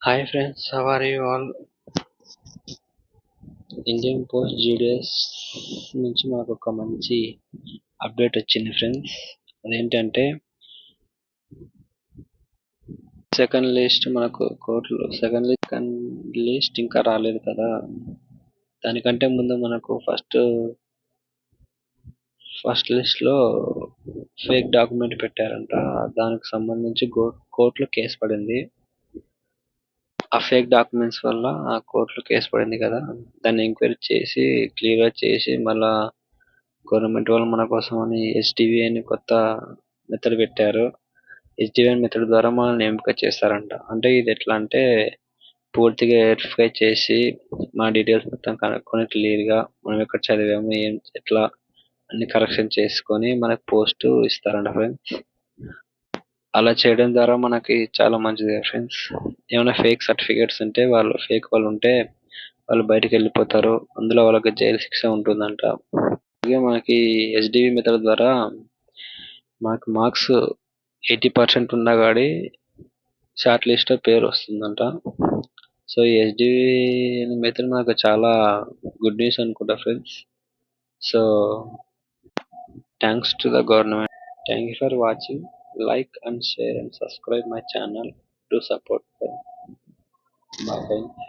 Hi friends, how are you all? Indian post GDS నుంచి మాకు ఒక మంచి అప్డేట్ వచ్చింది ఫ్రెండ్స్. అదేంటంటే సెకండ్ లిస్ట్ మనకు కోర్టులో సెకండ్ లిస్ట్ ఇంకా రాలేదు కదా. దానికంటే ముందు మనకు ఫస్ట్ లిస్ట్ లో ఫేక్ డాక్యుమెంట్ పెట్టారంట. దానికి సంబంధించి కోర్టులో కేసు పడింది. ఆ ఫేక్ డాక్యుమెంట్స్ వల్ల ఆ కోర్టులో కేసు పడింది కదా, దాన్ని ఎంక్వైరీ చేసి క్లియర్ చేసి మళ్ళా గవర్నమెంట్ వాళ్ళు మన కోసం అని హెచ్డివి అని కొత్త మెథడ్ పెట్టారు. హెచ్డివి మెథడ్ ద్వారా మనల్ని ఎంపిక చేస్తారంట. అంటే ఇది ఎట్లా అంటే పూర్తిగా వెరిఫై చేసి మా డీటెయిల్స్ మొత్తం కనుక్కొని క్లియర్గా మనం ఎక్కడ చదివాము ఎట్లా అన్ని కరెక్షన్ చేసుకొని మనకు పోస్ట్ ఇస్తారంట ఫ్రెండ్స్. అలా చేయడం ద్వారా మనకి చాలా మంచిది ఫ్రెండ్స్. ఏమైనా ఫేక్ సర్టిఫికేట్స్ ఉంటే వాళ్ళు ఉంటే వాళ్ళు బయటికి వెళ్ళిపోతారు. అందులో వాళ్ళకి జైలు శిక్ష ఉంటుందంట. అలాగే మనకి హెచ్డివి మెథడ్ ద్వారా మనకు మార్క్స్ 80% ఉన్నా కానీ షార్ట్ లిస్ట్ లో పేరు వస్తుందంట. సో ఈ హెచ్డివి మెథడ్ మనకు చాలా గుడ్ న్యూస్ అనుకుంటా friends. So thanks to the government. Thank you for watching. Like and share and subscribe my channel to support them. Bye.